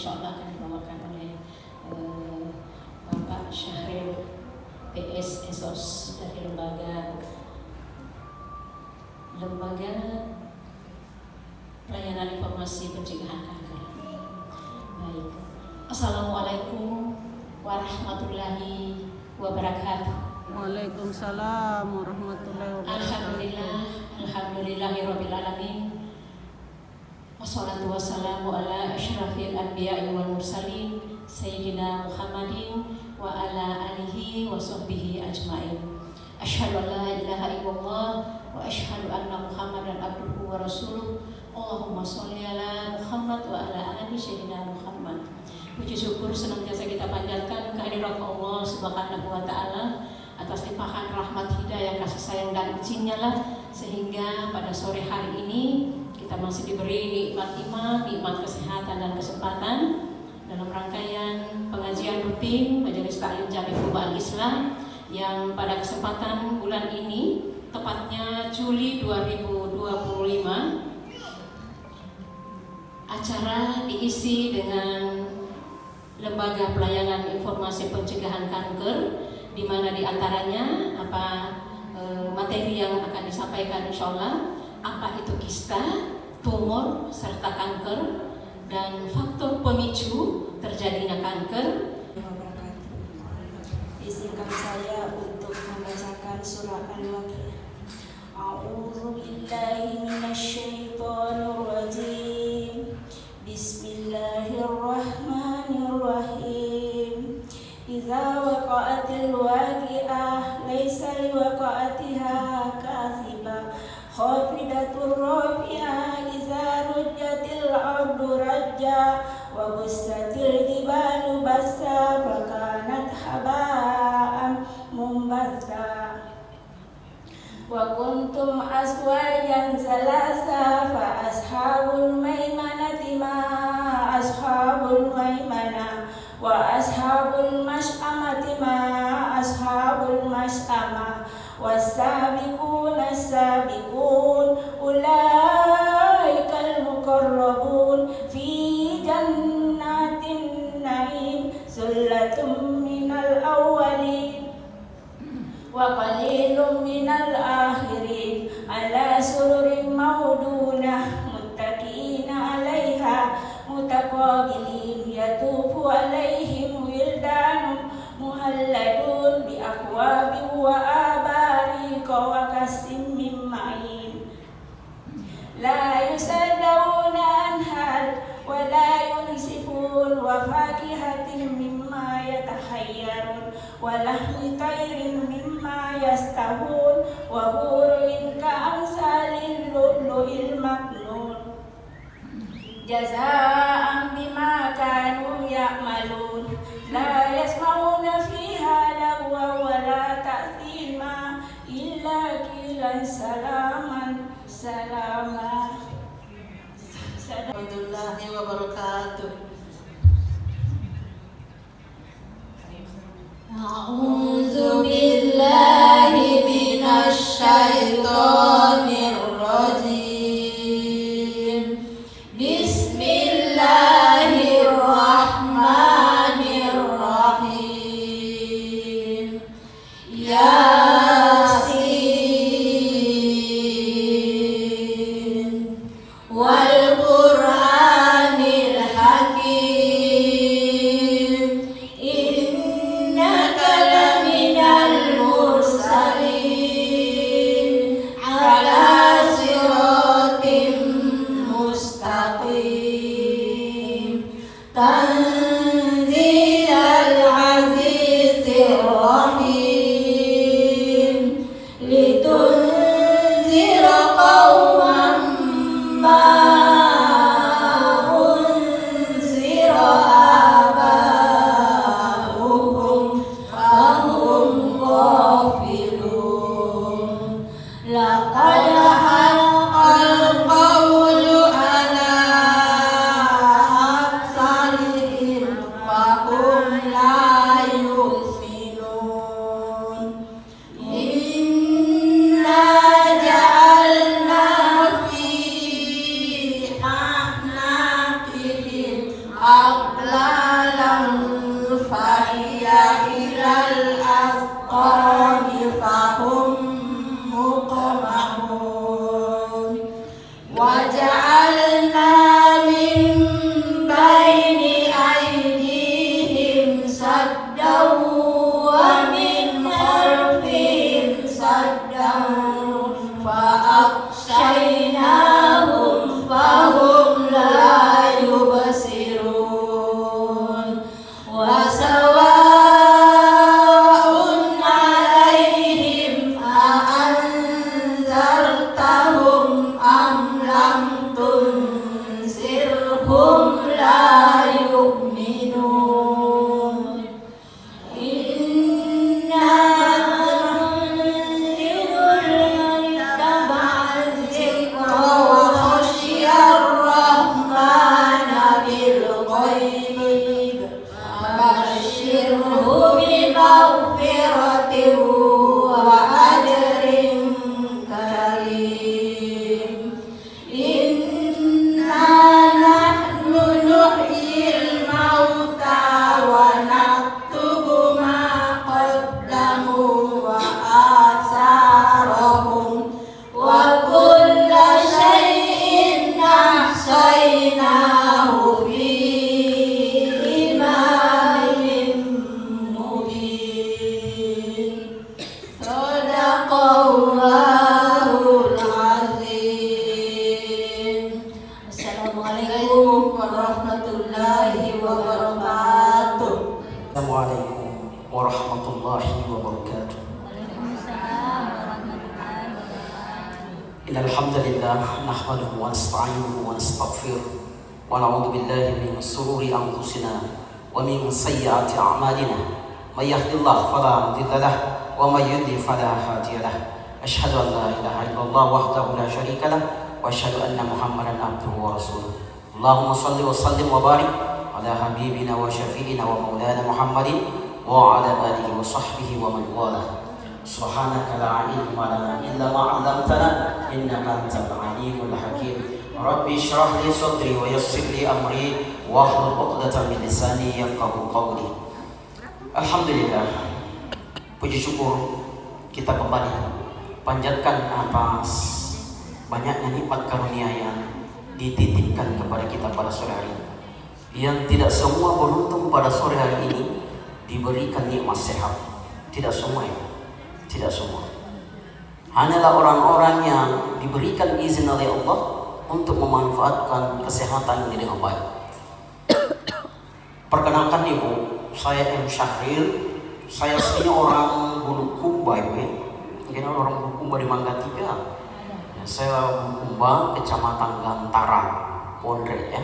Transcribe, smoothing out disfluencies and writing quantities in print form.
insya Allah akan dibawakan oleh Bapak Syahril PS Esos dari lembaga Pelayanan Informasi Pencegahan Kanker. Baik. Assalamualaikum warahmatullahi wabarakatuh. Waalaikumsalam warahmatullahi wabarakatuh. Alhamdulillahirabbil alamin. Wassalatu wassalamu ala asyrafil anbiya'i wal mursalin sayyidina Muhammadin wa ala alihi wa sahbihi ajmain. Asyhadu an la ilaha illallah wa asyhadu anna Muhammadan abduhu wa rasuluh. Allahumma sholli ala Muhammad wa ala ali sayyidina Muhammad. Puji syukur senantiasa kita panjatkan kehadirat Allah Subhanahu wa taala atas limpahan rahmat hidayah, kasih sayang dan izinnya lah sehingga pada sore hari ini kita masih diberi nikmat iman, nikmat kesehatan dan kesempatan dalam rangkaian pengajian rutin Majelis Taklim Jami Perubahan Islam yang pada kesempatan bulan ini tepatnya Juli 2025 acara diisi dengan Lembaga Pelayanan Informasi Pencegahan Kanker, di mana diantaranya materi yang akan disampaikan insya Allah, apa itu kista, tumor, serta kanker, dan faktor pemicu terjadinya kanker. Izinkan saya untuk membacakan surah Al-Waqiah. A'udzu billahi minasyaitonir rajim. Bismillahirrahmanirrahim. Idza waqa'atil waqi'ah laisa liwaqa'atiha kathibah khafidatur rafi'ah idza rujjatil ardu rajja wa bussatil jibalu bassa fakanat haba'an mumbatha wa kuntum azwajan salasa fa ashabul maimanati ma ashabul maimana wa ashabul mash'amati ma ashabul mash'amah was-sabiquna as-sabiqun ulaikal muqarrabun fi jannatin na'im sullatun minal awwalin wa qalilun minal akhirin ala sururin mawdunah muttaqina 'alaiha mutaqabilin yatufu 'alaihim wildanun muhalladun bi akwabin wa abariqa wa kasim min ma'in la yusaddauna anha wa la yunsifun wa fakihatin mimma yatahayyarun wa lahmi tayrin mimma yastahun wa hurin ka'amsalil lu'lu'il maknun jazaa'an bima kanu ya'malun la yasma'una fiha lagwa wa la ta'thima illa qilan salaman salama. Warahmatullahi wabarakatuh. A'udzu billahi minasy syaithanir rajim. Bismillahirrahmanirrahim. Yasin wal Qur'anil Hakim. Innaka laminal mursalin ala siratim mustaqim. Tanzilal azizir rahim. Litunzira qauman ma unzira aba'uhum fahum ghafilun. Laqad haqqal qawlu ala aktharihim fahum la yu'minun. Inna ja'alna fi a'naqihim أغلالا فهي إلى الأذقان فهم مقمحون وجعلنا من بين أيديهم سدا ومن خلفهم سدا فأغشيناهم فهم لا يبصرون وسواء عليهم أأنذرتهم أم لم تنذرهم لا يؤمنون إنا ننزل اتبع الذكر وخشي الرحمن بالغيب فبشره بمغفرة وأجر كريم إنا نحن نحيي الموتى ونكتب ما قدموا وآثارهم وكل شيء أحصيناه في إمام مبين صدق الله العظيم. Assalamualaikum warahmatullahi wabarakatuh. Assalamualaikum warahmatullahi wabarakatuh. Innal hamdalillah nahmaduhu wa nasta'inuhu wa nastaghfiruh wa na'udzu billahi min shururi anfusina wa min sayyiati a'malina. May yahdihillahu fala mudilla lahu wa may yudlil fala hadiya lahu. Asyhadu an la ilaha illallah wahdahu la syarika lahu wa asyhadu anna Muhammadan abduhu wa rasuluh. Allahumma shalli wa sallim wa barik ala habibina wa syafi'ina wa maulana Muhammadin wa ala alihi wa sahbihi wa man walah. Subhanaka la ilma lana illa ma 'allamtana innaka antal alimul hakim. Rabbi shrah li sadri wa yassir li amri wa hlul 'uqdatam min lisani yafqahu qawli. Alhamdulillah, puji syukur kita kembali panjatkan atas banyaknya nikmat karunia yang dititipkan kepada kita pada sore hari ini. Yang tidak semua beruntung pada sore hari ini diberikan nikmat sehat. Tidak semua ya. Tidak semua. Hanyalah orang-orang yang diberikan izin oleh Allah untuk memanfaatkan kesehatan ini dengan baik. Perkenalkan Ibu, saya M. Syahril. Saya aslinya orang Bulukumba, Ibu ya. Mungkin orang Bulukumba di Mangga 3. Ya, saya Bulukumba, Kecamatan Gantaran, Pondrek ya.